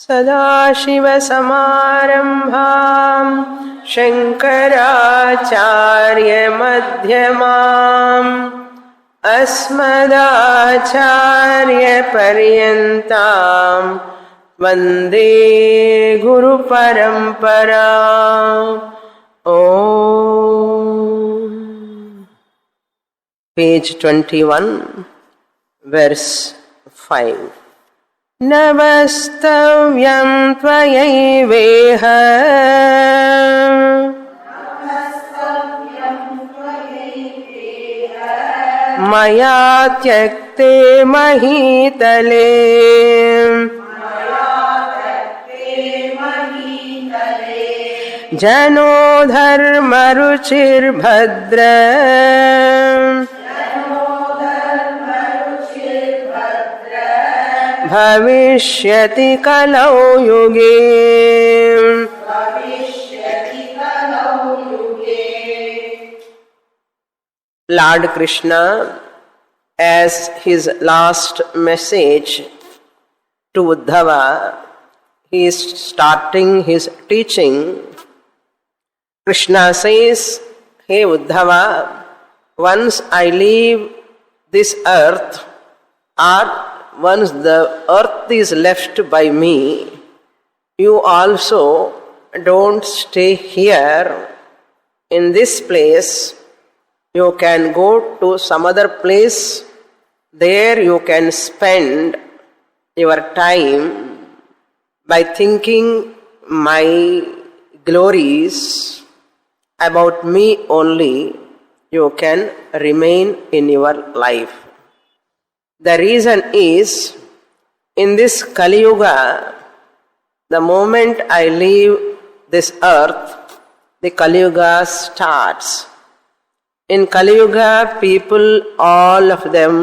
सदाशिवसमारम्भां शङ्कराचार्यमध्यमाम् अस्मदाचार्यपर्यन्तां वन्दे गुरुपरम्पराम्. Page 21, verse 5. नमस्तव्यं त्वयैवेह मया त्यक्ते महीतले. जनो धर्मरुचिर्भद्र भविष्यति कलौ युगे. Lord Krishna, as his last message to Uddhava, he is starting his teaching. Krishna says, "Hey Uddhava, once I leave this earth, or once the earth is left by me, you also don't stay here in this place. You can go to some other place. There you can spend your time by thinking my glories. About me only you can remain in your life." The reason is, in this Kali Yuga, the moment I leave this earth, the Kali Yuga starts. In Kali Yuga, people, all of them,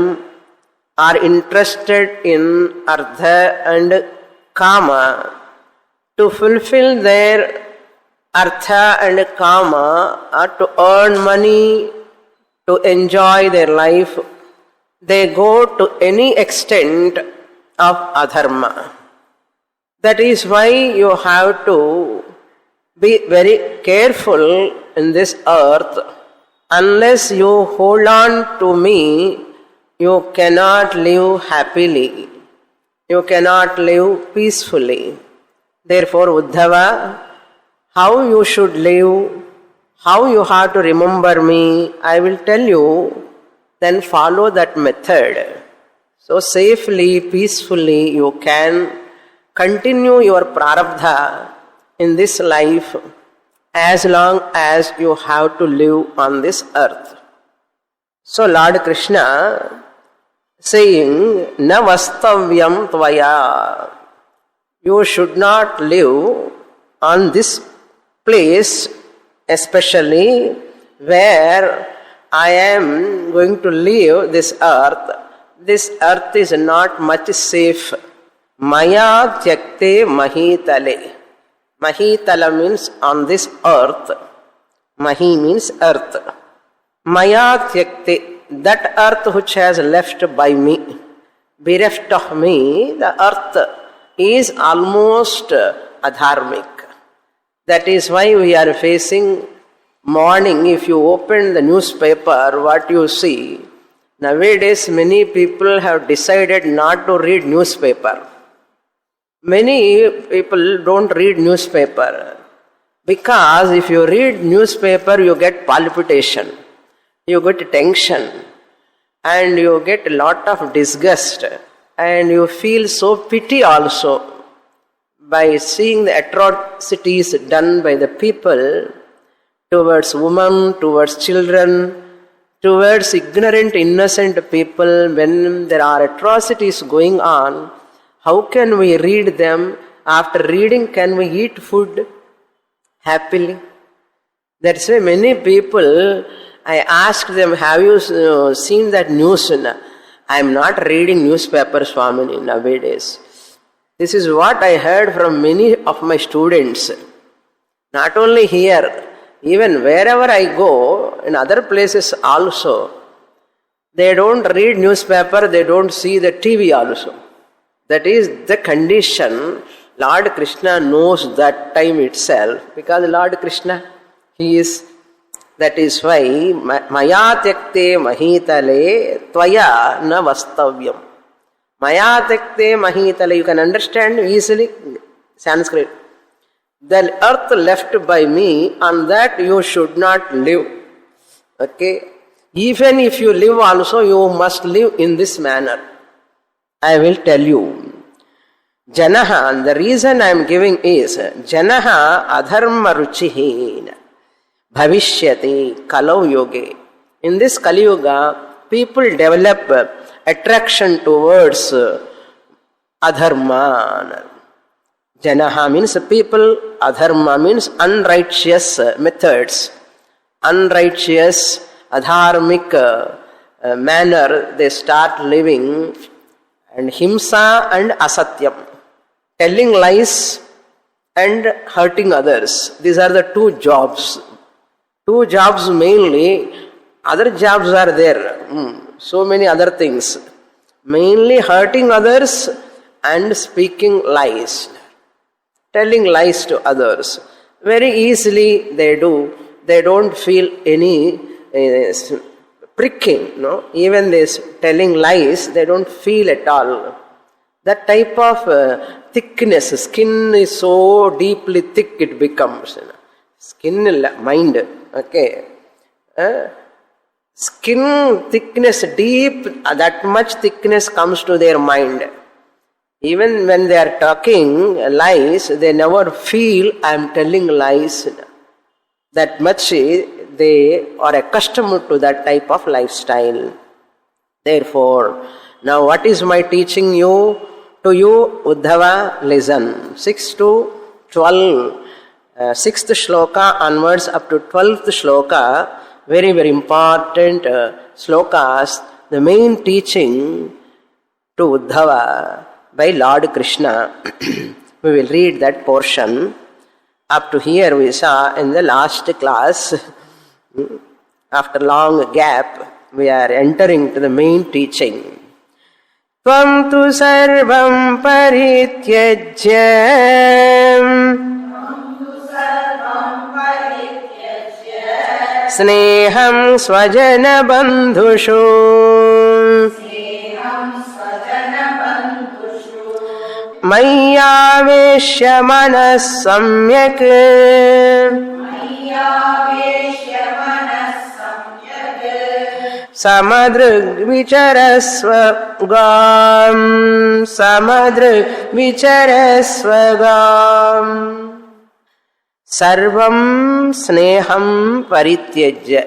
are interested in Artha and Kama. To fulfill their Artha and Kama, or to earn money, to enjoy their life, they go to any extent of adharma. That is why you have to be very careful in this earth. Unless you hold on to me, you cannot live happily. You cannot live peacefully. Therefore, Uddhava, how you should live, how you have to remember me, I will tell you. Then follow that method. So safely, peacefully you can continue your prarabdha in this life as long as you have to live on this earth. So Lord Krishna saying, "Na vastavyam tvaya." You should not live on this place, especially where I am going to leave this earth. This earth is not much safe. Maya tyakte mahitale. Mahitala means on this earth. Mahi means earth. Maya tyakte, that earth which has left by me, bereft of me, the earth is almost adharmic. That is why we are facing morning. If you open the newspaper, what you see, nowadays many people have decided not to read newspaper. Many people don't read newspaper because if you read newspaper, you get palpitation, you get tension, and you get a lot of disgust, and you feel so pity also by seeing the atrocities done by the people towards women, towards children, towards ignorant, innocent people. When there are atrocities going on, how can we read them? After reading, can we eat food happily? That's why many people, I asked them, "Have you seen that news?" I am not reading newspaper, Swamini, nowadays. This is what I heard from many of my students. Not only here, even wherever I go, in other places also, they don't read newspaper, they don't see the TV also. That is the condition Lord Krishna knows that time itself, because Lord Krishna, He is. That is why Maya tyakte mahitale tvaya na vastavyam. Maya tyakte mahitale, you can understand easily Sanskrit. The earth left by me, on that you should not live. Okay? Even if you live also, you must live in this manner. I will tell you. Janaha, and the reason I am giving is, Janaha adharma ruchihin bhavishyati kalau yoge. In this Kali Yuga, people develop attraction towards adharma. Janaha means people, adharma means unrighteous methods, unrighteous, adharmic manner they start living, and himsa and asatyam, telling lies and hurting others. These are the two jobs. Two jobs mainly, other jobs are there, so many other things. Mainly hurting others and speaking lies. Telling lies to others. Very easily they do. They don't feel any pricking. No? Even this telling lies, they don't feel at all. That type of thickness, skin is so deeply thick it becomes. Skin, mind. Okay. Skin thickness deep, that much thickness comes to their mind. Even when they are talking lies, they never feel I am telling lies. That much they are accustomed to that type of lifestyle. Therefore, now what is my teaching you? To you, Uddhava, listen. 6 to 12, 6th shloka onwards up to 12th shloka, very, very important slokas, the main teaching to Uddhava by Lord Krishna. We will read that portion. Up to here we saw in the last class. After long gap, we are entering to the main teaching. Tvam tu sarvam parityajya sneham svajana bandhushu Mayyaveshya manas samyak samadrug vicharasvagam sarvam sneham parityajya,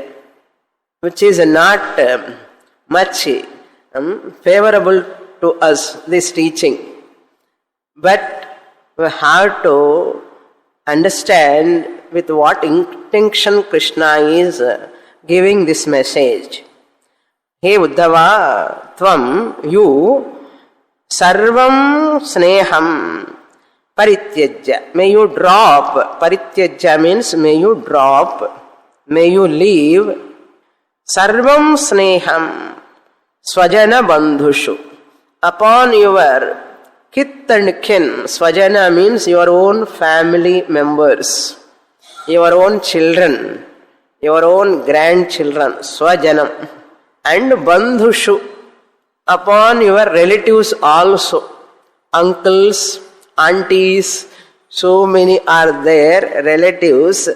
which is not much favorable to us, this teaching. But we have to understand with what intention Krishna is giving this message. Hey Uddhava, Tvam, you, Sarvam Sneham Parityajya. May you drop. Parityajya means may you drop, may you leave. Sarvam Sneham Swajana Bandhushu. Upon your kith and kin. Swajana means your own family members, your own children, your own grandchildren. Swajanam. And bandhushu, upon your relatives also. Uncles, aunties, so many are there, relatives.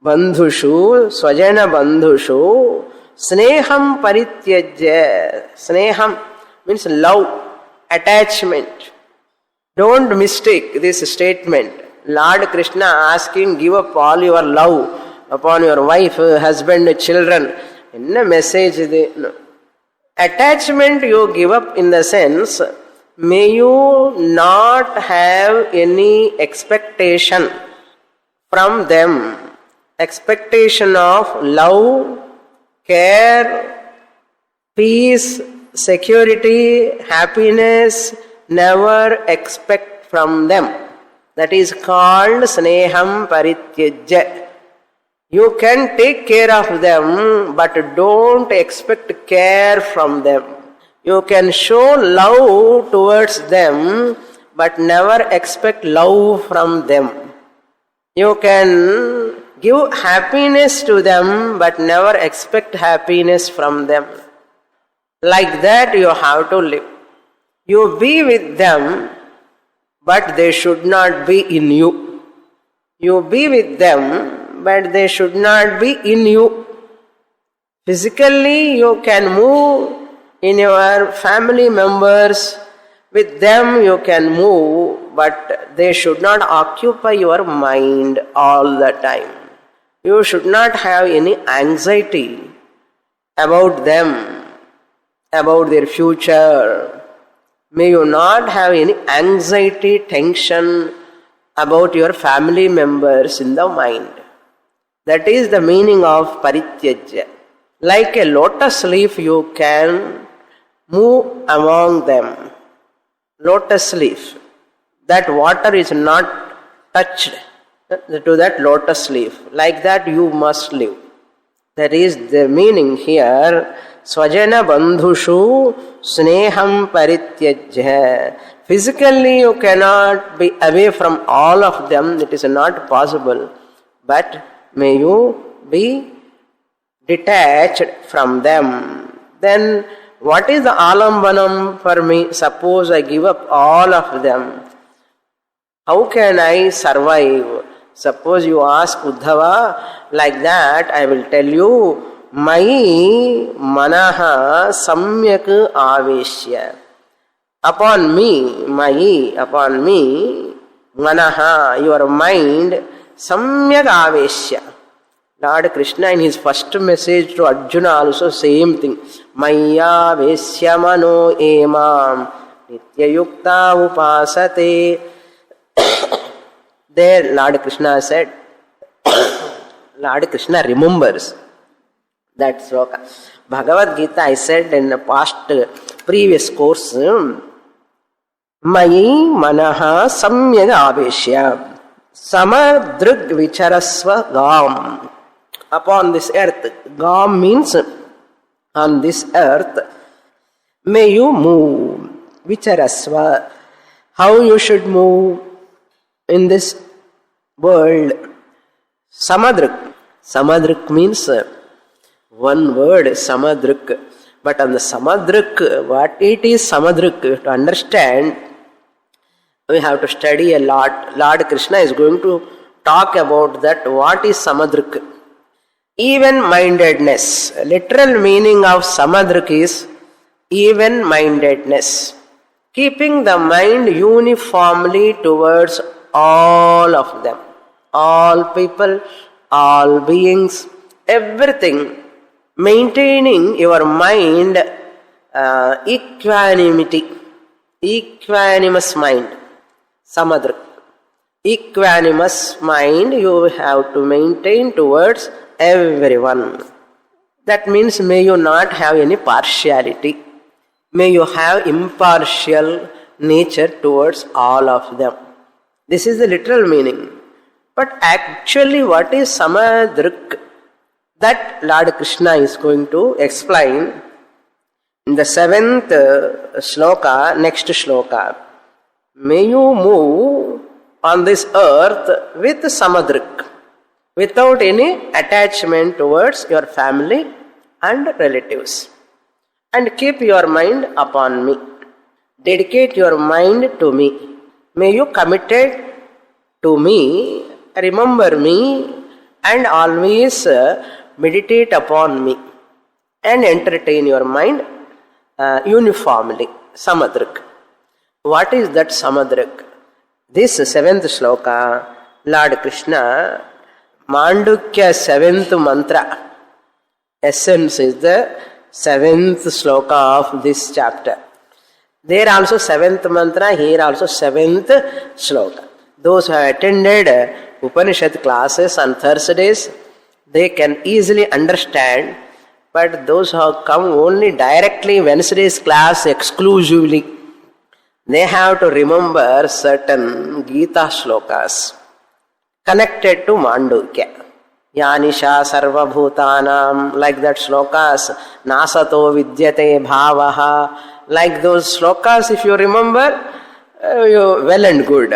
Bandhushu, swajana bandhushu, sneham parityajya. Sneham means love, attachment. Don't mistake this statement. Lord Krishna asking, give up all your love upon your wife, husband, children. In a message, no. Attachment you give up in the sense, may you not have any expectation from them. Expectation of love, care, peace, security, happiness, never expect from them. That is called sneham parityajya. You can take care of them, but don't expect care from them. You can show love towards them, but never expect love from them. You can give happiness to them, but never expect happiness from them. Like that you have to live. You be with them, but they should not be in you. You be with them, but they should not be in you. Physically, you can move in your family members. With them, you can move, but they should not occupy your mind all the time. You should not have any anxiety about them, about their future. May you not have any anxiety, tension about your family members in the mind. That is the meaning of parityajya. Like a lotus leaf, you can move among them. Lotus leaf. That water is not touched to that lotus leaf. Like that you must live. That is the meaning here. Swajana bandhushu sneham parityajya. Physically you cannot be away from all of them. It is not possible. But may you be detached from them. Then what is the alambanam for me? Suppose I give up all of them. How can I survive? Suppose you ask Uddhava, like that I will tell you, Mai manaha samyak aveshya. Upon me, manaha, your mind, samyak aveshya. Lord Krishna in his first message to Arjuna also same thing. Maya vesya mano emam nityayukta upasate. There Lord Krishna said, Lord Krishna remembers that sloka. Bhagavad Gita I said in the past previous course, Mayi manaha samyag aveshya samadrug vicharasva gam. Upon this earth, gam means on this earth, may you move. Vicharasva, how you should move in this world. Samadruk. Samadruk means one word, samadruk. But on the samadruk, what it is samadruk, to understand, we have to study a lot. Lord Krishna is going to talk about that. What is samadruk? Even-mindedness. Literal meaning of samadruk is even-mindedness. Keeping the mind uniformly towards all of them. All people, all beings, everything. Maintaining your mind equanimity. Equanimous mind. Samadruk. Equanimous mind you have to maintain towards everyone. That means may you not have any partiality. May you have impartial nature towards all of them. This is the literal meaning. But actually what is samadruk? That Lord Krishna is going to explain in the 7th shloka, next shloka. May you move on this earth with samadruk, without any attachment towards your family and relatives. And keep your mind upon me. Dedicate your mind to me. May you committed to me, remember me, and always meditate upon me. And entertain your mind uniformly. Samadruk. What is that samadruk? This 7th shloka, Lord Krishna, Mandukya 7th mantra, essence is the 7th shloka of this chapter. There also 7th mantra, here also 7th shloka. Those who have attended Upanishad classes on Thursdays, they can easily understand. But those who have come only directly Wednesday's class exclusively, they have to remember certain Gita shlokas connected to Mandukya. Yanisha sarva bhutanam, like that shlokas, nasato vidyate bhavaha, like those shlokas if you remember, well and good.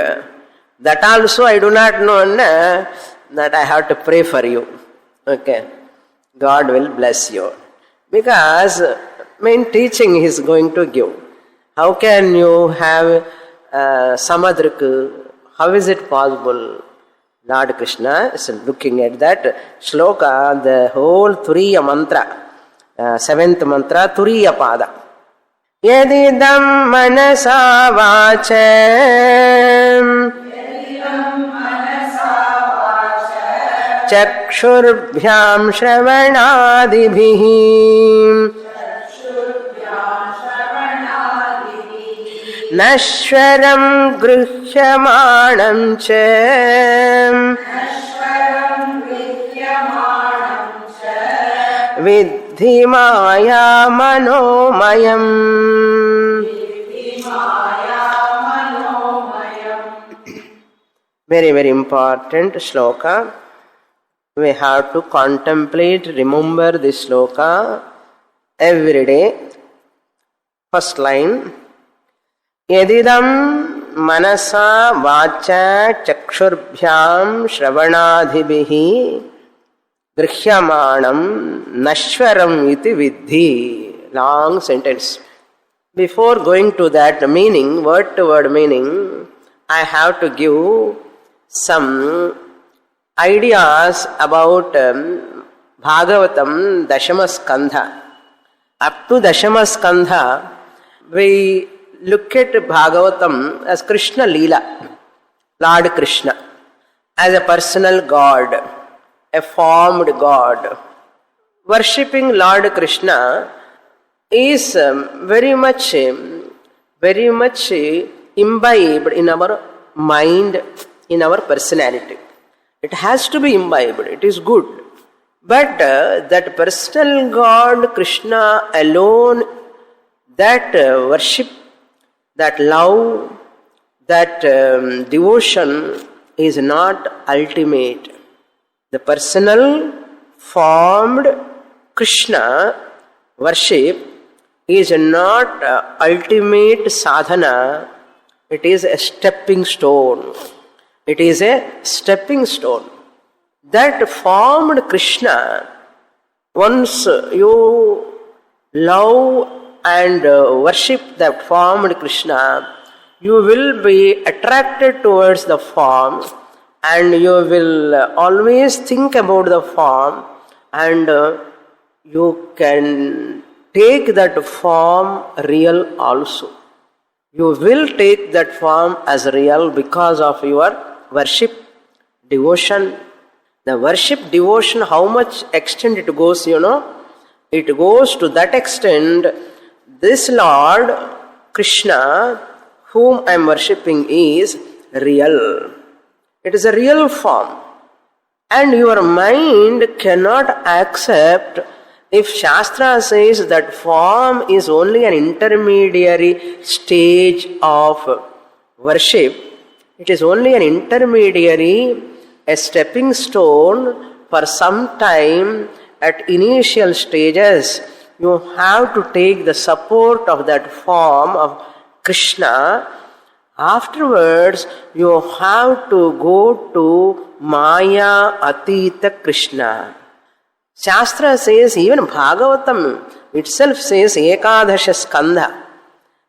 That also I do not know, that I have to pray for you. Okay. God will bless you. Because main teaching he is going to give. How can you have samadrika? How is it possible? Lord Krishna is looking at that shloka, the whole Turiya mantra, 7th mantra, Turiya pada. Yadidam manasa vacem चक्षुर्भ्यां श्रवणादिभिः नश्वरं गृह्यमाणं च विद्धि माया मनोमयम्. Very, very important shloka. We have to contemplate, remember this shloka every day. First line. Yadidam manasa vacha chakshurбhyam shravanadhibihi grihyamanam nashwaram iti vidhi. Long sentence. Before going to that meaning, word to word meaning, I have to give some ideas about Bhagavatam Dashama Skandha. Up to Dashama Skandha, we look at Bhagavatam as Krishna Leela, Lord Krishna, as a personal God, a formed God. Worshipping Lord Krishna is very much imbibed in our mind, in our personality. It has to be imbibed, it is good. But that personal God, Krishna alone, that worship, that love, that devotion is not ultimate. The personal, formed Krishna worship is not ultimate sadhana, it is a stepping stone. It is a stepping stone. That formed Krishna, once you love and worship that formed Krishna, you will be attracted towards the form and you will always think about the form and you can take that form real also. You will take that form as real because of your worship, devotion. The worship, devotion, how much extent it goes, It goes to that extent, this Lord, Krishna, whom I am worshipping is real. It is a real form. And your mind cannot accept if Shastra says that form is only an intermediary stage of worship. It is only an intermediary, a stepping stone for some time at initial stages. You have to take the support of that form of Krishna. Afterwards, you have to go to Maya Atita Krishna. Shastra says, even Bhagavatam itself says Ekadasha Skandha.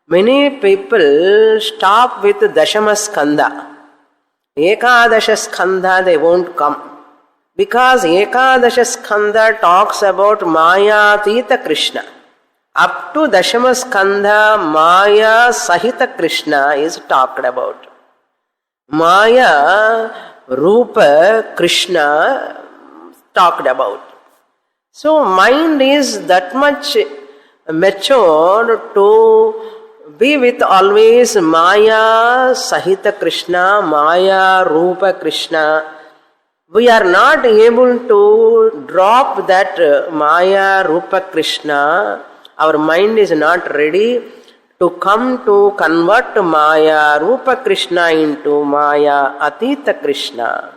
Many people stop with Dashama Skandha. Ekadasha Skandha they won't come. Because Ekadasha Skandha talks about Maya Atita Krishna. Up to Dashama Skandha, Maya Sahita Krishna is talked about. Maya Rupa Krishna talked about. So mind is that much mature to be with always Maya Sahita Krishna, Maya Rupa Krishna. We are not able to drop that Maya Rupa Krishna. Our mind is not ready to come to convert Maya Rupa Krishna into Maya Atita Krishna.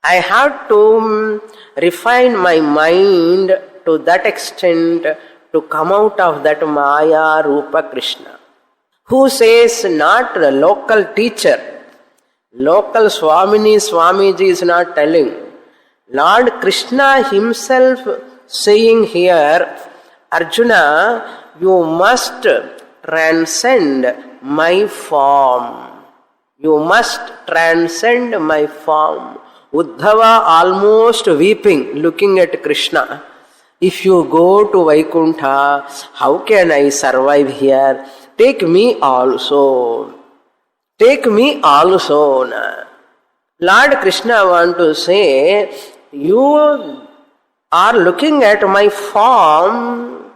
I have to refine my mind to that extent to come out of that Maya Rupa Krishna. Who says not the local teacher, local Swamini, Swamiji is not telling. Lord Krishna himself saying here, Arjuna, you must transcend my form. You must transcend my form. Uddhava almost weeping, looking at Krishna. If you go to Vaikuntha, how can I survive here? Take me also. Take me also. Lord Krishna want to say, you are looking at my form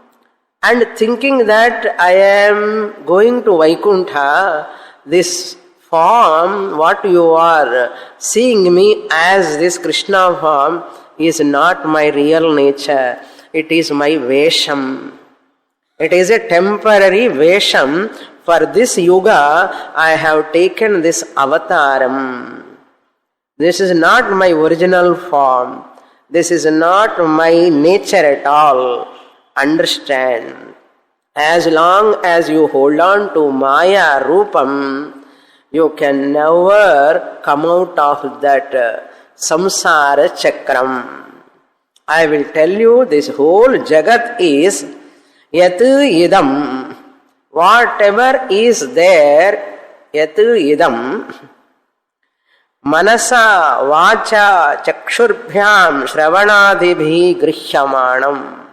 and thinking that I am going to Vaikuntha. This form, what you are seeing me as this Krishna form, is not my real nature. It is my Vesham. It is a temporary Vesham. For this yuga, I have taken this avataram. This is not my original form. This is not my nature at all. Understand. As long as you hold on to Maya Rupam, you can never come out of that samsara chakram. I will tell you, this whole jagat is yat idam. Whatever is there, yat idam, manasa vacha chakshurбhyam shravanadibhi grihyamanam.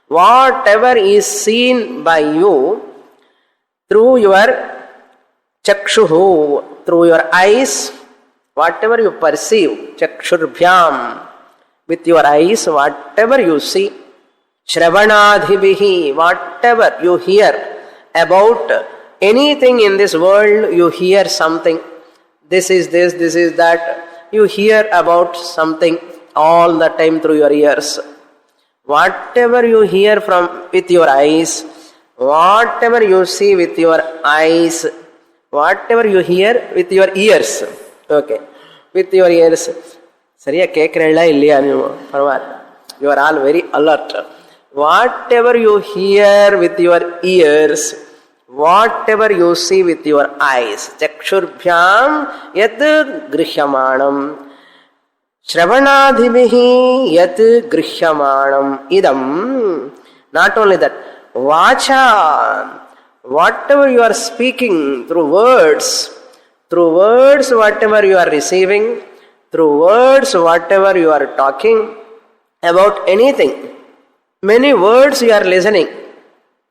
Whatever is seen by you through your chakshuhu, through your eyes, whatever you perceive, chakshurбhyam, with your eyes, whatever you see, shravanadibhi, whatever you hear about anything in this world, you hear something. This is this, this is that. You hear about something all the time through your ears. Whatever you hear with your eyes, whatever you see with your eyes, whatever you hear with your ears. Okay. With your ears. Sariya kekrella illiya neevu. Parvalla. You are all very alert. Whatever you hear with your ears, whatever you see with your eyes, chakshurбhyam yat grihyamanam, shravanadibhi yat grihyamanam idam. Not only that, vacha, whatever you are speaking through words, whatever you are receiving, through words, whatever you are talking about anything, many words you are listening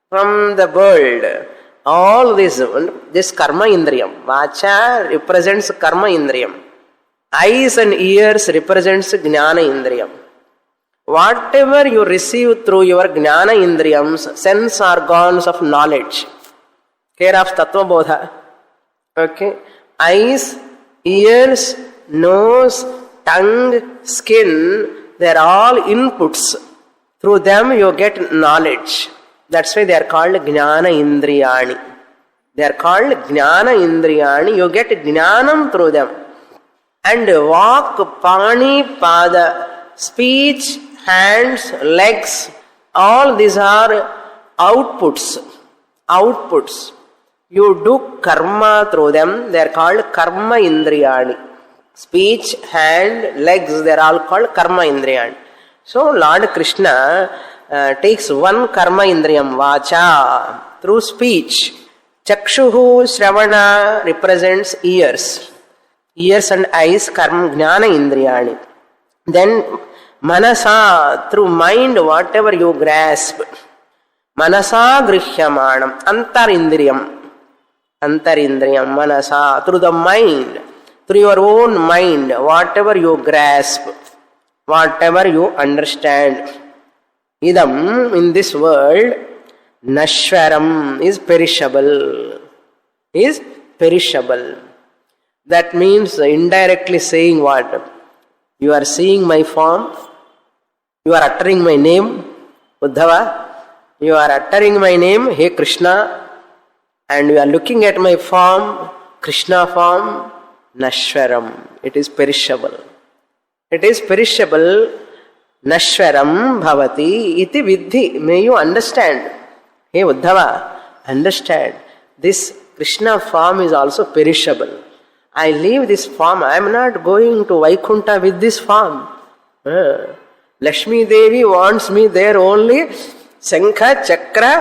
from the world. All this karma indriyam. Vacha represents karma indriyam. Eyes and ears represents jnana indriyam. Whatever you receive through your jnana indriyams, sense organs of knowledge, care of tattva bodha. Okay? Eyes, ears, nose, tongue, skin, they are all inputs. Through them you get knowledge. That's why they are called Jnana Indriyani. They are called Jnana Indriyani. You get Jnanam through them. And walk, pani, pada, speech, hands, legs, all these are outputs. Outputs. You do karma through them. They are called Karma Indriyani. Speech, hand, legs, they are all called Karma Indriyani. So Lord Krishna takes one karma indriyam, vacha, through speech. Chakshuhu, shravana represents ears. Ears and eyes, karma, jnana indriyani. Then manasa, through mind, whatever you grasp. Manasa grihyamanam, antarindriyam. Antarindriyam, manasa, through the mind, through your own mind, whatever you grasp, whatever you understand. Idam, in this world, nashwaram, is perishable. Is perishable. That means indirectly saying what? You are seeing my form, you are uttering my name, Uddhava, you are uttering my name, hey Krishna, and you are looking at my form, Krishna form, nashwaram. It is perishable. It is perishable. Nashwaram bhavati iti vidhi. May you understand. Hey Uddhava, understand. This Krishna form is also perishable. I leave this form. I am not going to Vaikuntha with this form. Lakshmi Devi wants me there only. Shankha, Chakra,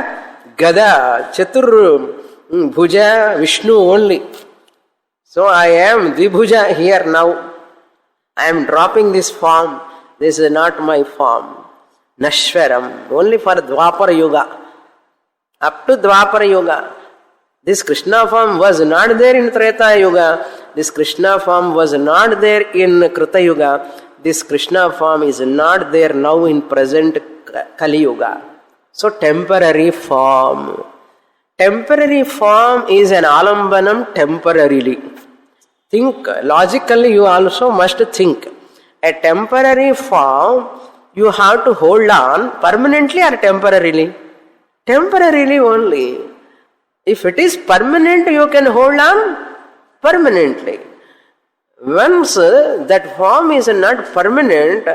Gada, Chatur, Bhuja, Vishnu only. So I am Dvibhuja here now. I am dropping this form. This is not my form. Nashwaram. Only for Dwapara Yuga. Up to Dwapara Yuga. This Krishna form was not there in Treta Yuga. This Krishna form was not there in Krita Yuga. This Krishna form is not there now in present Kali Yuga. So temporary form. Temporary form is an alambanam temporarily. Think, logically you also must think. A temporary form you have to hold on permanently or temporarily? Temporarily only. If it is permanent, you can hold on permanently. Once that form is not permanent,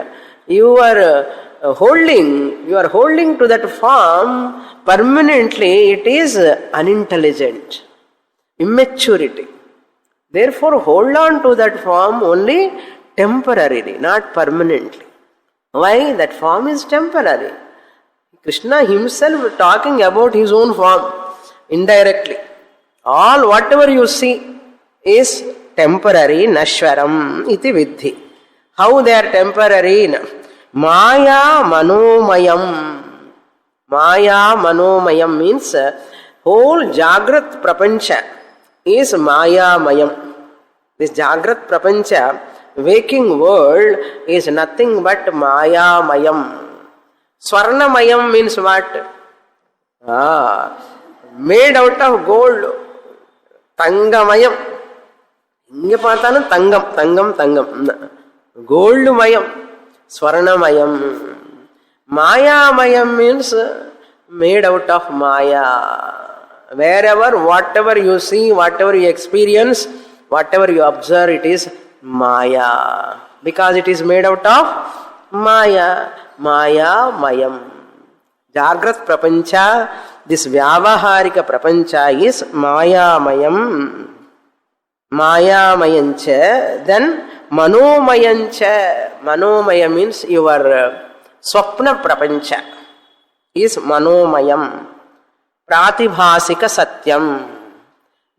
you are holding to that form permanently, it is unintelligent, immaturity. Therefore, hold on to that form only temporarily, not permanently. Why? That form is temporary. Krishna himself talking about his own form indirectly. All whatever you see is temporary, nashwaram iti vidhi. How they are temporary? Maya manomayam. Maya manomayam means whole Jagrat Prapancha is Maya mayam. This Jagrat Prapancha, waking world, is nothing but Maya mayam. Swarna mayam means what? Made out of gold. Tangamayam. Inge paatana tangam. Gold mayam. Swarna mayam. Maya mayam means made out of Maya. Wherever, whatever you see, whatever you experience, whatever you observe, it is Maya. Because it is made out of Maya. Maya mayam. Jagrat Prapancha, this Vyavaharika Prapancha is Maya mayam. Maya mayancha, then Manomayancha. Manomaya means your Swapna Prapancha is Manomayam. Pratibhasika Satyam.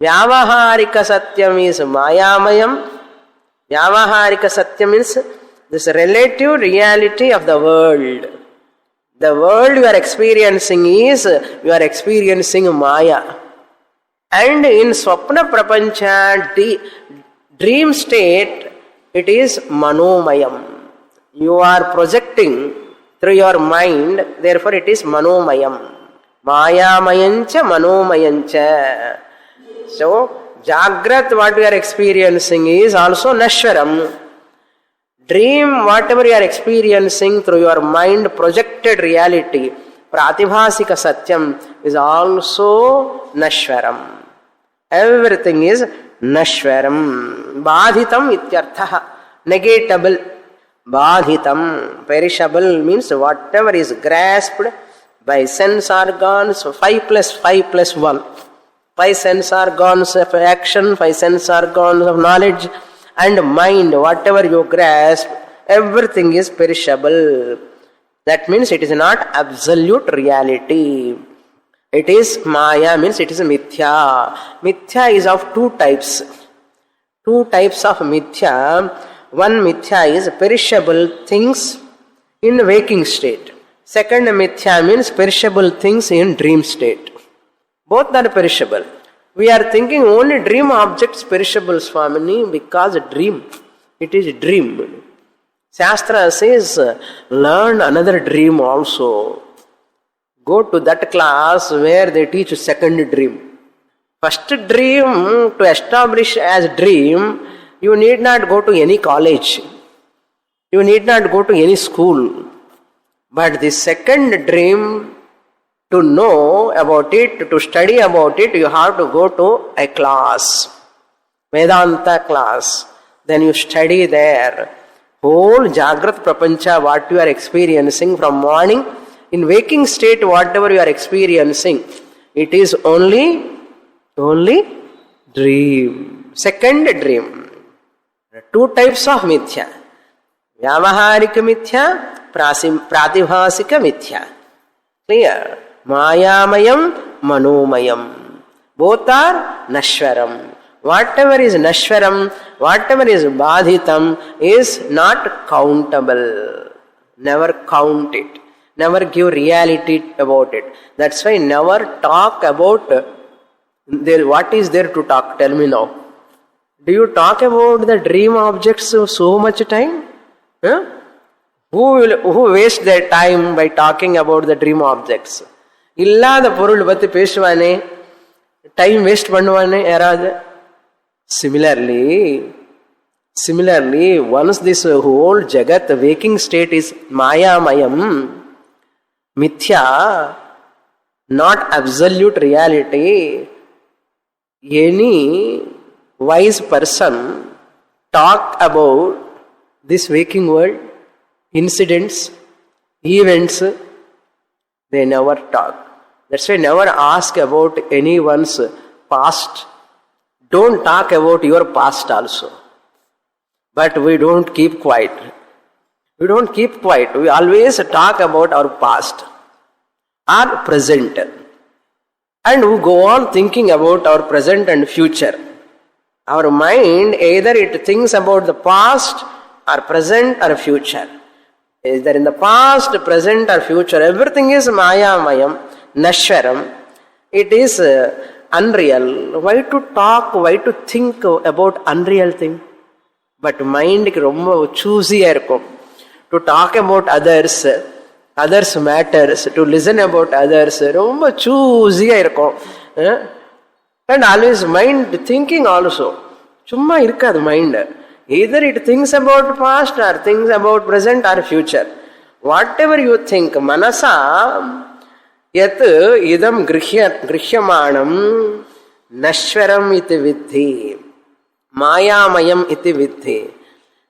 Vyavaharika Satyam is Mayamayam. Vyavaharika Satyam means this relative reality of the world. The world you are experiencing is, you are experiencing Maya. And in Swapna Prapancha, dream state, it is Manomayam. You are projecting through your mind, therefore it is Manomayam. Mayamayancha, Manomayancha. So, Jagrat, what we are experiencing is also Nashwaram. Dream, whatever you are experiencing through your mind, projected reality, Pratibhasika Satyam is also Nashwaram. Everything is Nashwaram. Badhitam ityartha. Negatable. Badhitam. Perishable means whatever is grasped by sense organs, 5 plus 5 plus 1. 5 sense organs of action, 5 sense organs of knowledge, and mind, whatever you grasp, everything is perishable. That means it is not absolute reality. It is Maya, means it is Mithya. Mithya is of two types. Two types of Mithya. One Mithya is perishable things in waking state. Second Mithya means perishable things in dream state. Both are perishable. We are thinking only dream objects perishable, Swamini, because dream. It is dream. Shastra says, learn another dream also. Go to that class where they teach second dream. First dream, to establish as dream, you need not go to any college. You need not go to any school. But the second dream, to know about it, to study about it, you have to go to a class. Vedanta class. Then you study there. Whole Jagrat Prapancha, what you are experiencing from morning, in waking state, whatever you are experiencing, it is only Only dream. Second dream. There are two types of mithya. Vyavaharika mithya, pratibhasika mithya. Clear? Mayamayam, manomayam. Both are nashwaram. Whatever is nashwaram, whatever is badhitam is not countable. Never count it. Never give reality about it. That's why never talk about what is there to talk. Tell me now. Do you talk about the dream objects so much time? Huh? Who waste their time by talking about the dream objects? இல்லாத பொருள் பத்தி பேசுவானே, time waste பண்ணுவானே யாராவது? Similarly, once this whole jagat, the waking state is mayamayam, mithya, not absolute reality, any wise person talk about this waking world, incidents, events, they never talk. That's why never ask about anyone's past. Don't talk about your past also. But we don't keep quiet. We don't keep quiet. We always talk about our past, our present. And we go on thinking about our present and future. Our mind, either it thinks about the past or present or future. Either in the past, present or future, everything is mayamayam, nashwaram. It is unreal. Why to talk, why to think about unreal thing? But mind romba choosy irukkum. To talk about others matters, to listen about others, romba choosy irukkum. And always mind thinking also. Chumma irukadu mind. Either it thinks about past or thinks about present or future. Whatever you think, manasa yat idam grihyamanam nashwaram iti viddhi, mayamayam iti viddhi.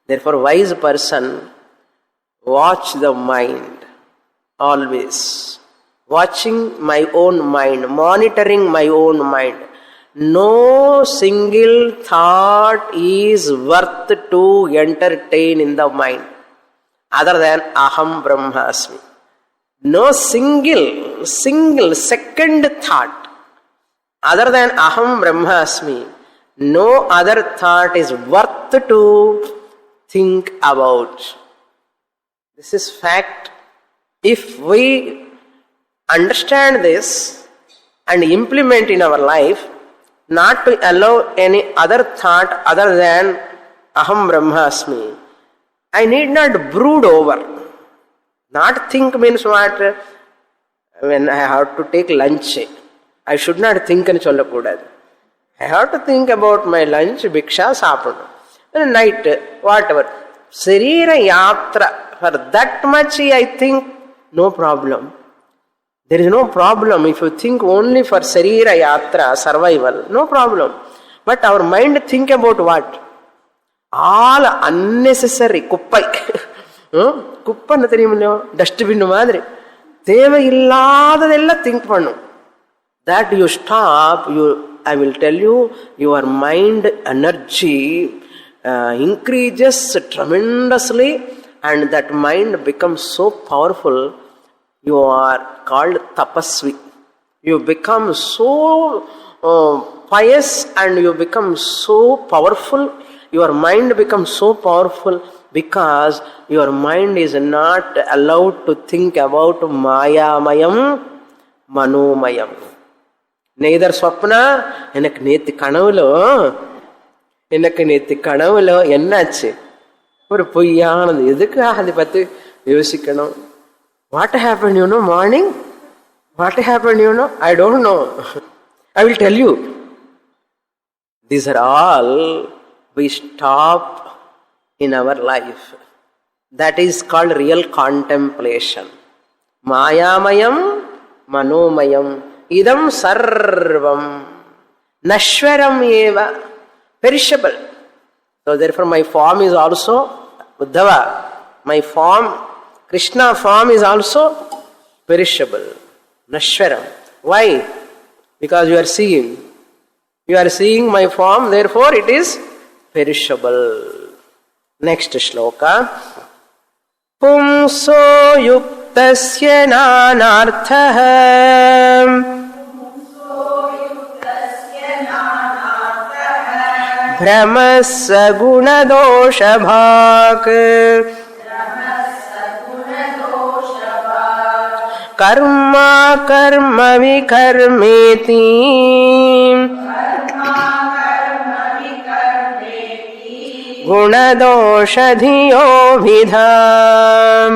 Therefore, wise person, watch the mind always. Watching my own mind, monitoring my own mind. No single thought is worth to entertain in the mind other than aham brahmasmi. No single second thought other than aham brahmasmi. No other thought is worth to think about. This is fact. If we understand this and implement in our life, not to allow any other thought other than aham brahmasmi, I need not brood over. Not think means what? When I have to take lunch, I should not think and sollakudadu. I have to think about my lunch, bhiksha, sapadu. And night, whatever. Sarira yatra, for that much I think, no problem. There is no problem if you think only for sarira yatra, survival, no problem. But our mind think about what? All unnecessary kuppai. Kuppannu theriyumillo, dustbin madri. Theva illadadella think pannu. That you stop, I will tell you, your mind energy increases tremendously, and that mind becomes so powerful. You are called tapasvi. You become so pious and you become so powerful. Your mind becomes so powerful because your mind is not allowed to think about mayamayam, manomayam. Neither swapna, எனக்கு நேத்து கனவுல என்னாச்சு? ஒரு பொய்யானது. எதுக்காக அதை பற்றி யோசிக்கணும்? What happened, morning? What happened, I don't know. I will tell you. These are all we stop in our life. That is called real contemplation. Mayamayam, manomayam, idam sarvam, nashwaram eva, perishable. So therefore my form is also, Uddhava, my form, Krishna form is also perishable, nashwaram. Why? Because you are seeing. You are seeing my form, therefore it is perishable. Next shloka. Pumso yuktasya nanarthah Brahmasa gunadosha bhak Karma karma vikarmeti Gunadosha dhiyo vidham.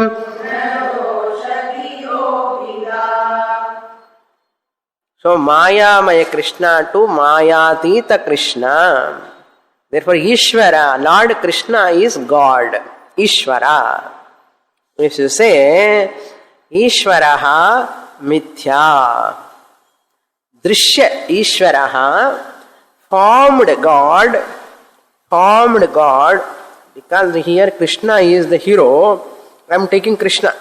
So Maya Maya Krishna to Mayatita Krishna. Therefore Ishvara, Lord Krishna is God. Ishvara. If you say Ishvaraha Mithya, Drishya Ishvaraha, formed God, because here Krishna is the hero, I am taking Krishna.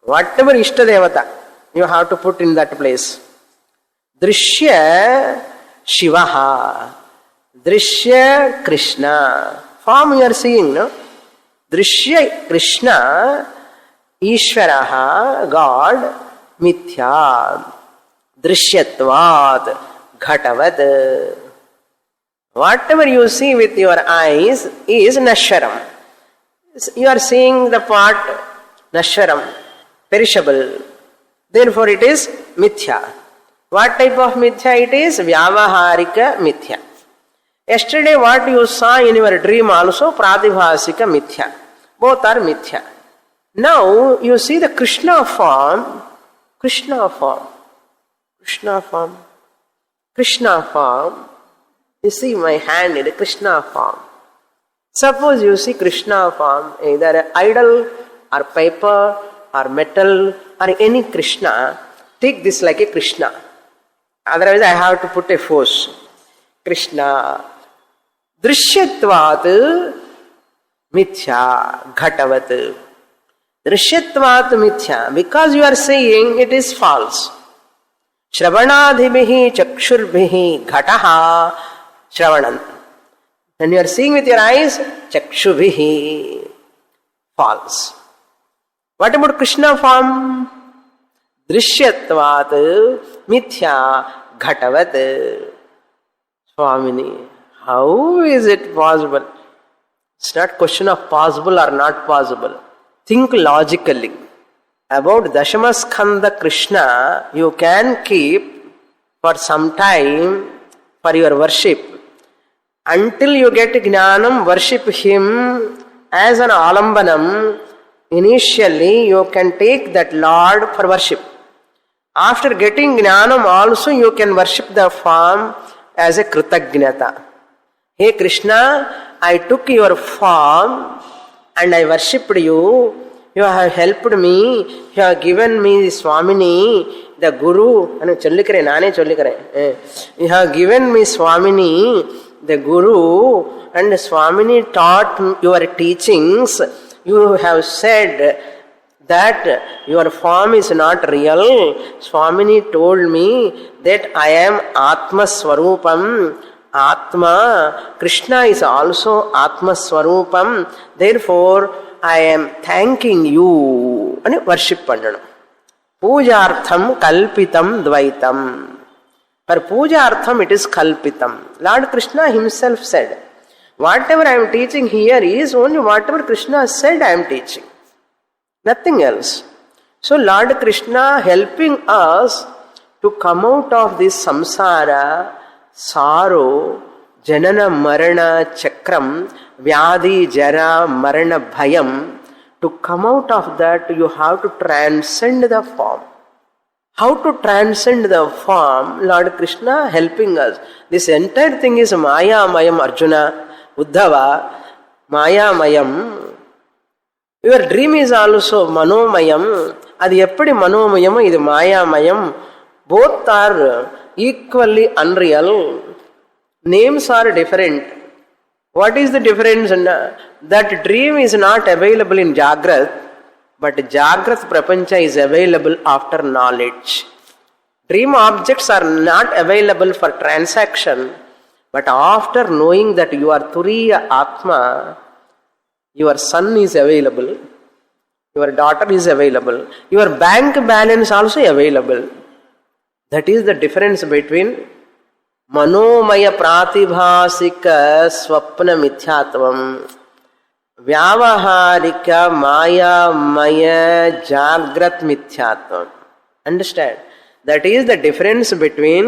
Whatever Ishtadevata, you have to put in that place. Drishya Shivaha, Drishya Krishna. Form you are seeing, no? Drishya Krishna, Ishvaraha, God, Mithya, Drishyatvad, Ghatavad. Whatever you see with your eyes is Nashwaram. You are seeing the part Nashwaram, perishable. Therefore it is Mithya. What type of Mithya it is? Vyavaharika Mithya. Yesterday what you saw in your dream also Pratibhasika Mithya. Both are Mithya. Now you see the Krishna form. You see my hand in a Krishna form. Suppose you see Krishna form, either an idol or paper or metal or any Krishna, take this like a Krishna. Otherwise I have to put a force. Krishna. Drishyatvat mithya ghatavat. Drishyatvat mithya. Because you are saying it is false. Shravanadhibhihi chakshurbihi ghataha Shravanam. When you are seeing with your eyes, Chakshubhihi, false. What about Krishna form? Drishyatvat, Mithya, Ghatavat. Swamini, how is it possible? It's not question of possible or not possible. Think logically. About Dashamaskanda Krishna, you can keep for some time for your worship. Until you get Jnanam, worship him as an alambanam. Initially, you can take that Lord for worship. After getting Jnanam also, you can worship the form as a Kritagnata. Hey Krishna, I took your form and I worshipped you. You have helped me. You have given me the Swamini, the Guru. You have given me Swamini, the Guru, and Swamini taught your teachings. You have said that your form is not real. Swamini told me that I am Atma Swarupam. Atma. Krishna is also Atma Swarupam. Therefore, I am thanking you. And worship pandanam. Pujartham kalpitam dvaitam. For pujartham it is kalpitam. Lord Krishna himself said, whatever I am teaching here is only whatever Krishna said I am teaching. Nothing else. So Lord Krishna helping us to come out of this samsara, sorrow, janana marana chakram, vyadi jara marana bhayam. To come out of that, you have to transcend the form. How to transcend the form? Lord Krishna helping us. This entire thing is Maya Mayam Arjuna, Uddhava, Maya Mayam. Your dream is also Manomayam. Adi eppadi Manomayam, idu Maya Mayam. Both are equally unreal. Names are different. What is the difference? That dream is not available in Jagrat, but Jagrat Prapancha is available after knowledge. Dream objects are not available for transaction, But after knowing that you are Turiya Atma, your son is available, your daughter is available, your bank balance also available. That is the difference between Manomaya Pratibhasika Swapna Mithyatvam, Vyavaharika Maya Maya Jagrat Mithyatvam. Understand? That is the difference between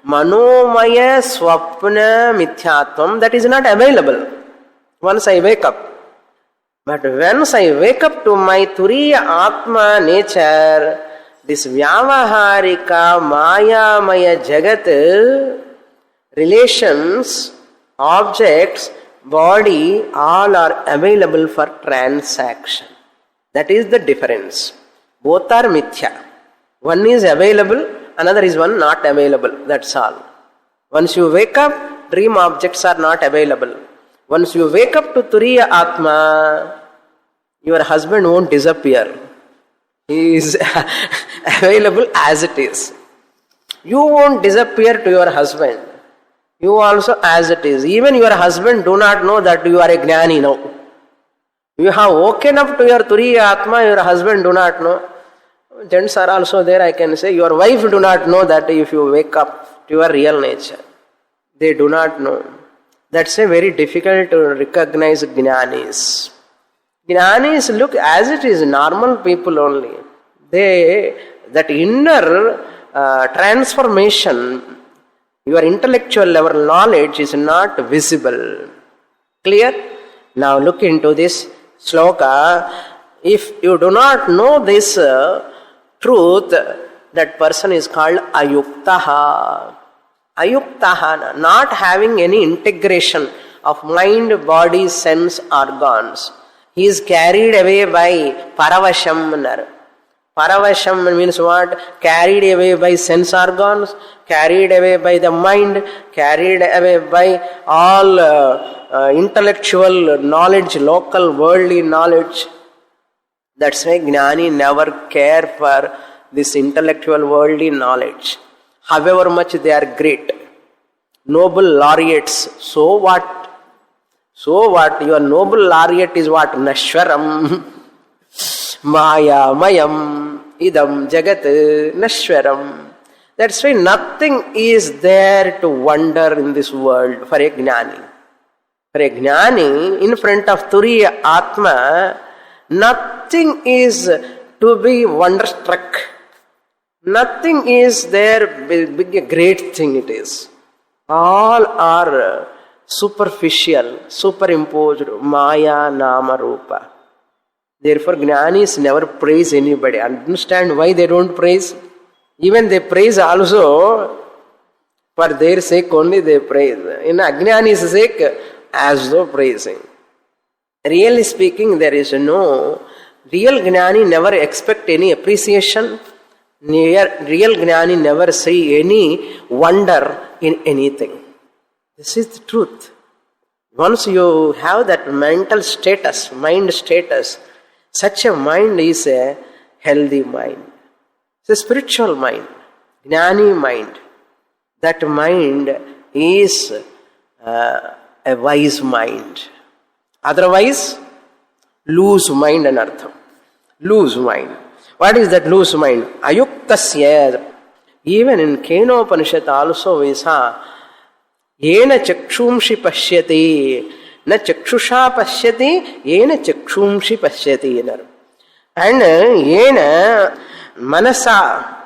Manomaya Swapna Mithyatvam, that is not available once I wake up. But once I wake up to my Turiya Atma nature, this Vyavaharika Maya Maya Jagat, relations, objects, body, all are available for transaction. That is the difference. Both are mithya. One is available, another is one not available. That's all. Once you wake up, dream objects are not available. Once you wake up to Turiya Atma, your husband won't disappear. He is available as it is. You won't disappear to your husband. You also as it is. Even your husband do not know that you are a Jnani now. You have woken up to your Turiya Atma, your husband do not know. Gents are also there, I can say. Your wife do not know that if you wake up to your real nature. They do not know. That's a very difficult to recognize Jnanis. Jnanis look as it is, normal people only. That inner transformation, your intellectual level knowledge is not visible. Clear? Now look into this sloka. If you do not know this truth, that person is called ayuktaha. Ayuktaha, not having any integration of mind, body, sense, organs. He is carried away by paravasham. Paravasham means what? Carried away by sense organs, carried away by the mind, carried away by all intellectual knowledge, local worldly knowledge. That's why Jnani never care for this intellectual worldly knowledge. However much they are great, noble laureates, so what? So what? Your noble laureate is what? Nashwaram, Maya, Mayam, Idam, Jagat, Nashwaram. That's why nothing is there to wonder in this world for a Jnani. For a Jnani, in front of Turiya Atma, nothing is to be wonderstruck. Nothing is there big a great thing it is. All are superficial, superimposed, Maya, Nama, Rupa. Therefore, Jnanis never praise anybody. Understand why they don't praise? Even they praise also, for their sake only they praise. In Ajnani's sake, as though praising. Really speaking, there is no, real Jnani never expect any appreciation. Real Jnani never see any wonder in anything. This is the truth. Once you have that mental status, mind status, such a mind is a healthy mind. It's a spiritual mind, Jnani mind. That mind is a wise mind. Otherwise, loose mind and artham. Loose mind. What is that loose mind? Ayuktasya. Even in Kenopanishad also we saw, Yena chakshumshi pashyati, na chakshusha pashyati, yena chakshumshi pashyati. And yena manasa.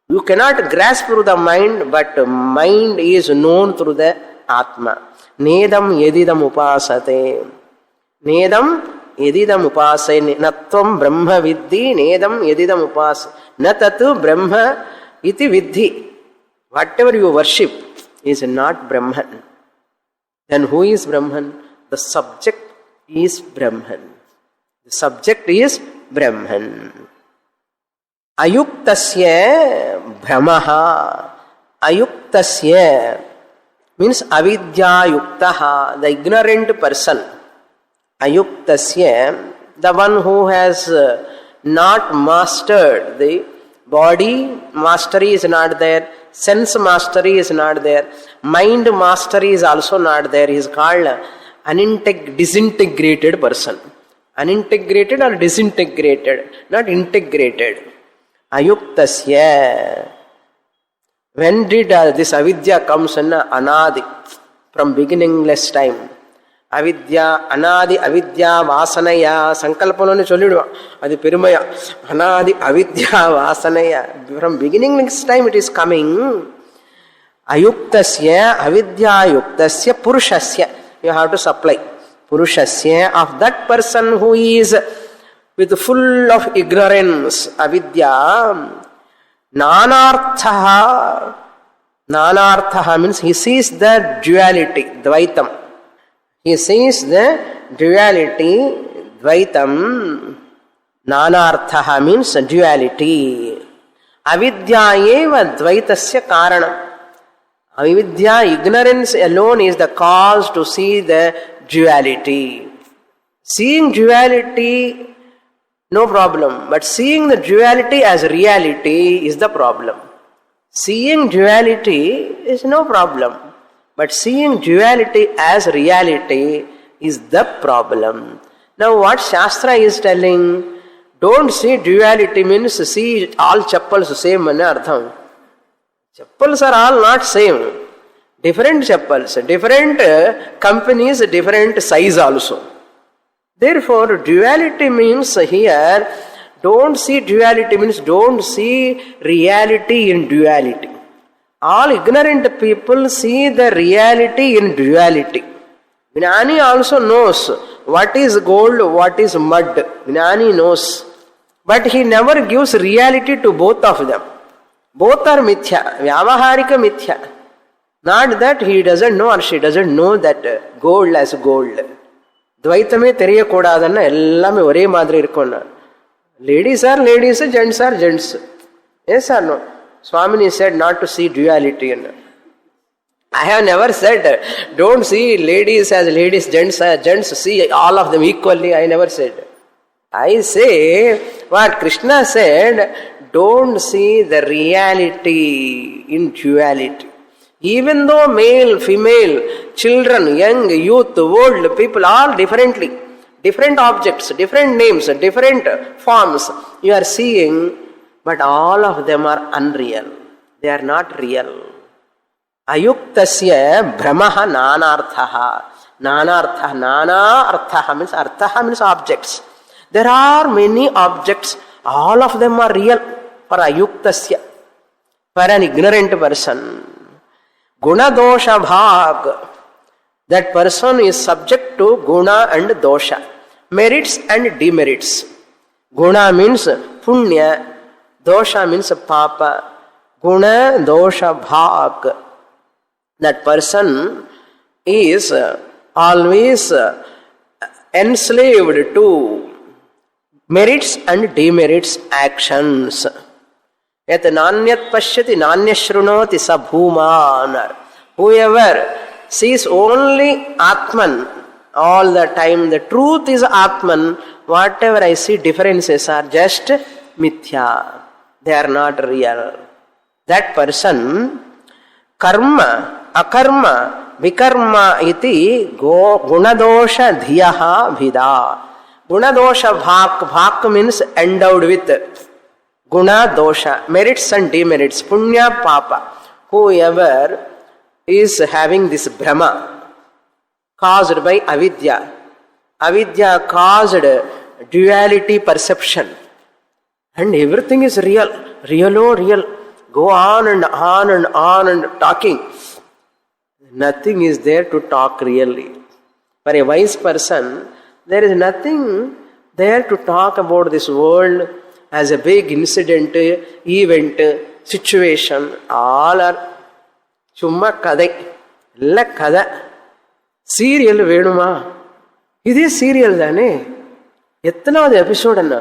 You cannot grasp through the mind, but mind is known through the Atma. Nedam yedidam upasate. Nedam yedidam upasate. Natvam brahma viddhi. Nedam yedidam upasate. Natatu brahma iti viddhi. Whatever you worship is not Brahman. Then who is Brahman? The subject is Brahman. The subject is Brahman. Ayuktasya brahmaha. Ayuktasya means avidya yuktaha, the ignorant person. Ayuktasya, the one who has not mastered the Body mastery is not there. Sense mastery is not there. Mind mastery is also not there. He is called disintegrated person. Unintegrated or disintegrated, not integrated. Ayuktasya. When did this avidya comes in? Anadi, from beginningless time. Avidya, anadi avidya vasanaya. Sankalpanonu sollidu, adi perumaya. Anadi avidya vasanaya. From beginningless time it is coming. Ayuktasya, avidya yuktasya, purushasya. You have to supply. Purushasya, of that person who is with full of ignorance, avidya. Nanarthaha. Nanarthaha means he sees the duality, Dvaitam. He sees the duality, Dvaitam. Nanarthaha means duality. Avidya eva Dvaitasya karanam. Avidya, ignorance alone is the cause to see the duality. Seeing duality, no problem. But seeing the duality as reality is the problem. Seeing duality is no problem. But seeing duality as reality is the problem. Now what Shastra is telling, don't see duality means see all chappals same anna artham. Chappals are all not same. Different chappals, different companies, different size also. Therefore, duality means here, don't see duality means don't see reality in duality. All ignorant people see the reality in duality. Jnani also knows what is gold, what is mud. Jnani knows. But he never gives reality to both of them. Both are mithya, vyavaharika mithya. Not that he doesn't know or she doesn't know that gold as gold. Dvaitame தெரியக்கூடாதுன்னா எல்லாமே ஒரே மாதிரி இருக்கும்னா. Ladies are ladies, gents are gents. Yes or no? Swamini said not to see duality. I have never said don't see ladies as ladies, gents as gents, see all of them equally. I never said. I say what Krishna said, don't see the reality in duality. Even though male, female, children, young, youth, old, people, all differently, different objects, different names, different forms you are seeing, but all of them are unreal. They are not real. Ayuktasya brahmaha nanarthaha. Nanarthaha. Nanarthaha means objects. There are many objects, all of them are real for ayuktasya, for an ignorant person. Guna dosha bhag. That person is subject to guna and dosha, merits and demerits. Guna means punya, dosha means papa. Guna dosha bhag. That person is always enslaved to merits and demerits actions. Yat nanyat pashyati nanyashrunoti sa bhumanar. Whoever sees only Atman all the time, the truth is Atman, whatever I see differences are just mithya. They are not real. That person, karma, akarma, vikarma iti gunadosha dhiyaha bhida. Gunadosha bhak means endowed with guna dosha, merits and demerits, punya papa. Whoever is having this brahma caused by avidya. Avidya caused duality perception. And everything is real. Real, oh real. Go on and on and on and talking. Nothing is there to talk really. For a wise person, there is nothing there to talk about this world as a big incident, event, situation. All are சும்மா கதை, இல்லை கதை. Serial வேணுமா? இதே serial தானே. எத்தனாவது episode என்ன?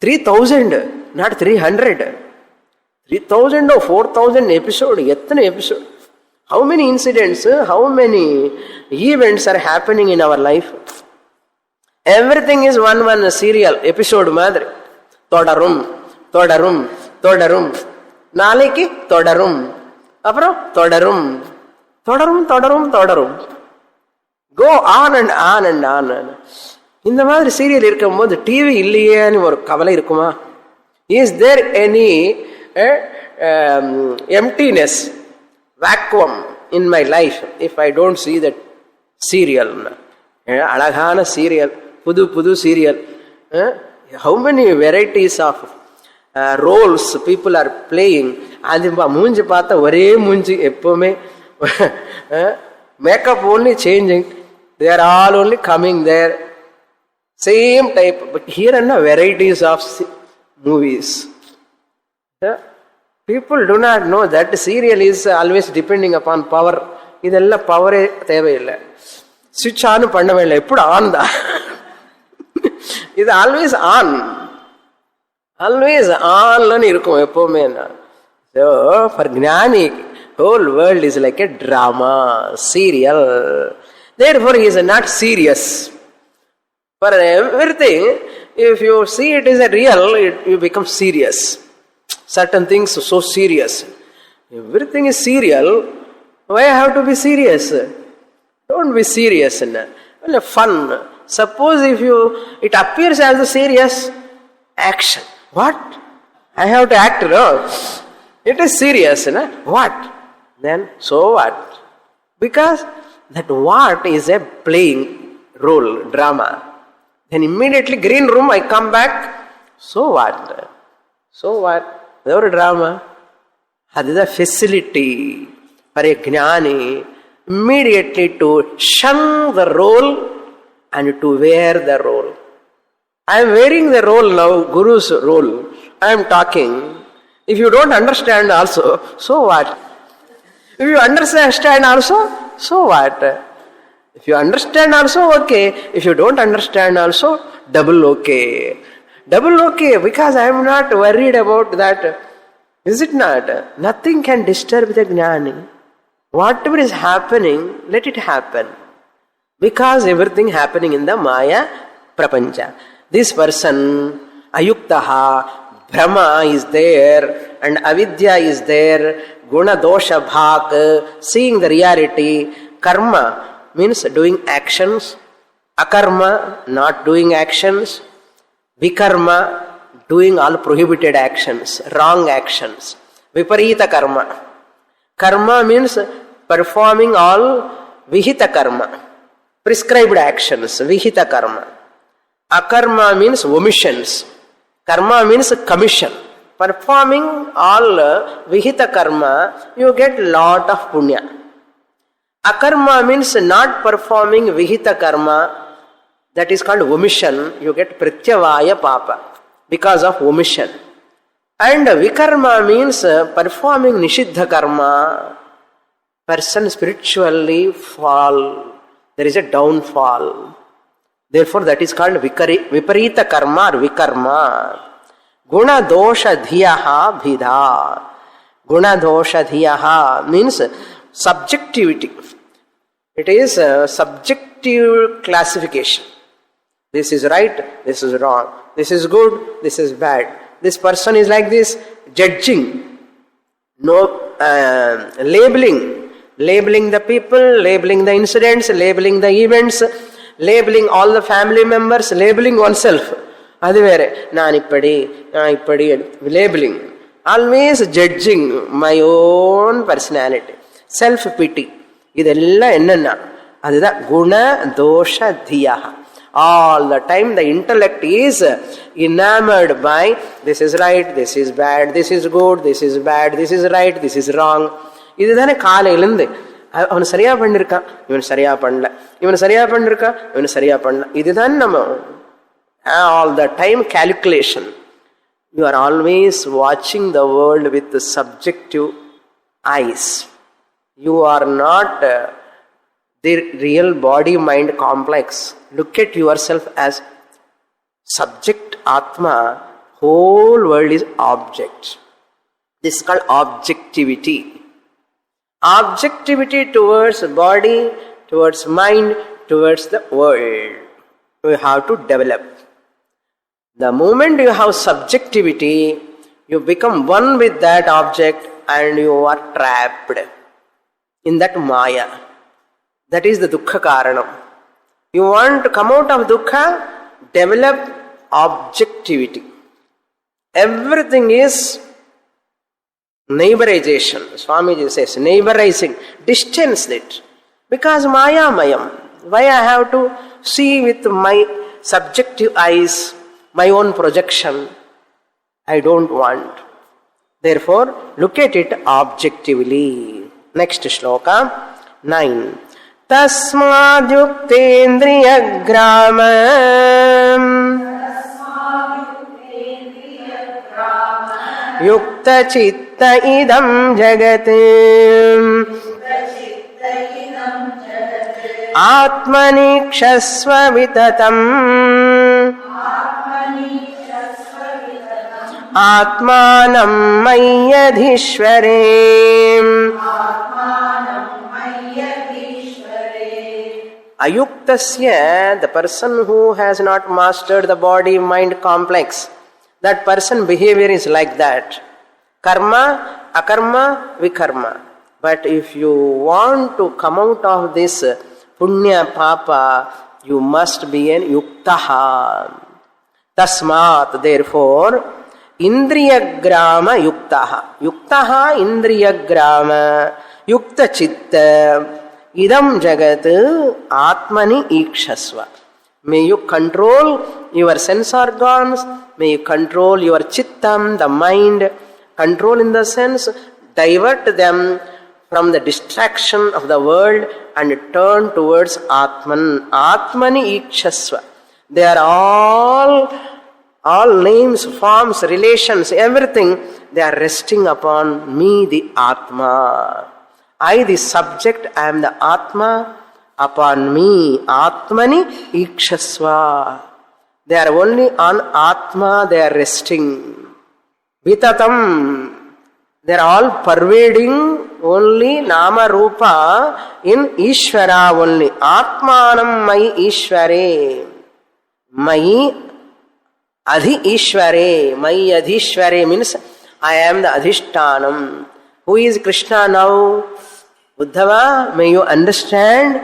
3000, not 300. 3000 or 4000 episode. எத்தனை episode? How many incidents, how many events are happening in our life? Everything is one serial episode மாதிரி. தொடரும் தொடரும் தொடரும், நாளைக்கு தொடரும், அப்புறம் தொடரும், தொடரும் தொடரும் தொடரும். Go on and on and on. இந்த மாதிரி சீரியல் இருக்கும்போது டிவி இல்லையேன்னு ஒரு கவலை இருக்குமா? Is there any emptiness, vacuum in my life if I don't see that serial? அழகான சீரியல், புது புது serial. How many varieties of roles people are playing. அது மூஞ்சி பார்த்தா ஒரே மூஞ்சி எப்பவுமே. Makeup only changing, they are all only coming there, same type. But here are varieties of movies. People do not know that serial is always depending upon power. இதெல்லாம் பவரே தேவையில்லை, சுவிட்ச் on பண்ணவே இல்லை, எப்படி ஆன் தான். இது ஆல்வேஸ் ஆன், ஆல்வேஸ் ஆன்லன்னு இருக்கும் எப்பவுமே. So for ஞானி whole world is like a drama, serial. Therefore he is not serious. For everything, if you see it is a real, you become serious. Certain things are so serious. Everything is serial. Why I have to be serious? Don't be serious. Well, fun. Suppose if it appears as a serious action. What? I have to act, no? It is serious, no? What? Then, so what? Because that what is a playing role, drama. Then immediately green room, I come back. So what? So what? There is drama. That is a facility for a jnani immediately to shun the role and to wear the role. I am wearing the role now, Guru's role. I am talking. If you don't understand also, so what? If you understand also, so what? If you understand also, okay. If you don't understand also, double okay. Double okay, because I am not worried about that. Is it not? Nothing can disturb the jnani. Whatever is happening, let it happen. Because everything happening in the Maya Prapancha. This person, Ayuktaha, Brahma is there, and Avidya is there, Guna Dosha Bhak, seeing the reality. Karma means doing actions, Akarma, not doing actions, Vikarma, doing all prohibited actions, wrong actions, Viparita Karma. Karma means performing all Vihita Karma, prescribed actions, Vihita Karma. Akarma means omissions. Karma means commission. Performing all Vihita Karma, you get lot of punya. Akarma means not performing Vihita Karma, that is called omission. You get Pratyavaya Papa because of omission. And Vikarma means performing Nishiddha Karma. Person spiritually fall. There is a downfall. Therefore that is called Viparita Karma or Vikarma. Guna Dosha Dhiyaha Bhida. Guna Dosha Dhiyaha means subjectivity. It is a subjective classification. This is right, this is wrong. This is good, this is bad. This person is like this, judging. No labeling. Labeling the people, labeling the incidents, labeling the events, labeling all the family members, labeling oneself. அது வேற. நான் இப்படி labeling. Always judging my own personality. Self-pity. இதெல்லாம் என்னன்னா அதுதான் குண தோஷ தியாஹா. All the time the intellect is enamored by this is right, this is bad, this is good, this is bad, this is right, this is wrong. இதுதானே காலையிலிருந்து அவன் சரியா பண்ணிருக்கான், இவன் சரியா பண்ணல, இவன் சரியா பண்ணிருக்கான், இவன் சரியா பண்ணல. இதுதான் நம்ம all the time calculation. You are always watching the world with the subjective eyes. You are not the real body-mind complex. Look at yourself as subject, Atma. Whole world is object. This is called objectivity. Objectivity towards body, towards mind, towards the world. You have to develop. The moment you have subjectivity, You become one with that object and you are trapped in that maya. That is the dukkha karanam. You want to come out of dukkha, develop objectivity. Everything is neighborization. Swamiji says, neighborizing, distance it. Because maya mayam. Why I have to see with my subjective eyes, my own projection? I don't want. Therefore, look at it objectively. Next shloka, 9. Tasmad yuktendriya grama yukta chitta idam jagatim atmani kshasva vitatam atmanam mayyadhishvare. Ayuktasya, the person who has not mastered the body-mind complex, that person behavior is like that. Karma, akarma, vikarma. But if you want to come out of this punya papa, you must be an yuktaha. Tasmat, therefore, indriya grama yuktaha. Yuktaha indriya grama yukta chitta idam jagat atmani ikshasva. May you control your sense organs, may you control your chittam, the mind. Control in the sense, divert them from the distraction of the world and turn towards Atman. Atmani ikshasva. They are all names, forms, relations, everything, they are resting upon me, the Atma. I, the subject, I am the Atma. Upon me, Atmani ikshasva. They are only on Atma, they are resting. Vitatam, they are all pervading only Nama Rupa in Ishvara only. Atmanam Mai Ishvare. Mai Adhi Ishvare. Mai Adhishvare means I am the Adhishtanam. Who is Krishna now? Uddhava, may you understand.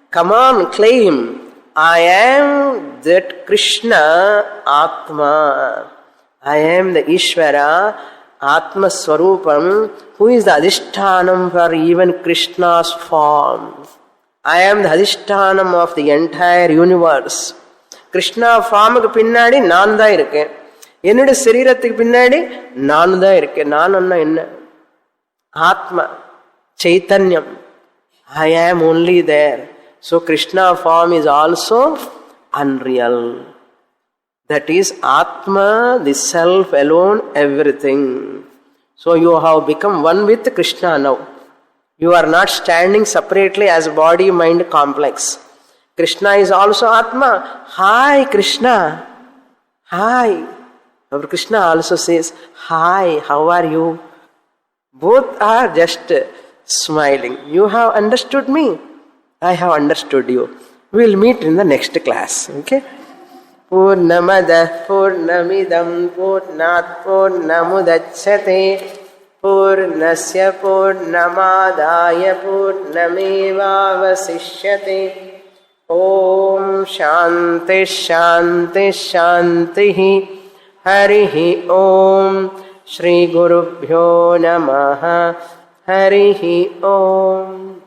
Come on, claim. I am that Krishna Atma. I am the Ishvara, Atma Swarupam, who is the Adhishtanam for even Krishna's form. I am the Adhishtanam of the entire universe. Krishna formuக்கு பின்னாடி நான் தான் இருக்கேன். என்னுடைய சரீரத்துக்கு பின்னாடி நான் தான் இருக்கேன். நான்னா என்ன? Atma, Chaitanyam. I am only there. So Krishna form is also unreal. That is Atma, the self alone, everything. So you have become one with Krishna now. You are not standing separately as body-mind complex. Krishna is also Atma. Hi Krishna. Hi. Our Krishna also says, hi, how are you? Both are just smiling. You have understood me. I have understood you. We will meet in the next class. Okay? Purnamadah Purnamidam Purnat Purnamudachyate Purnasya Purnamadaya Purnamevavasishyate. Om Shanti Shanti Shanti Harihi Om Shri Gurubhyo Namaha Harihi Om.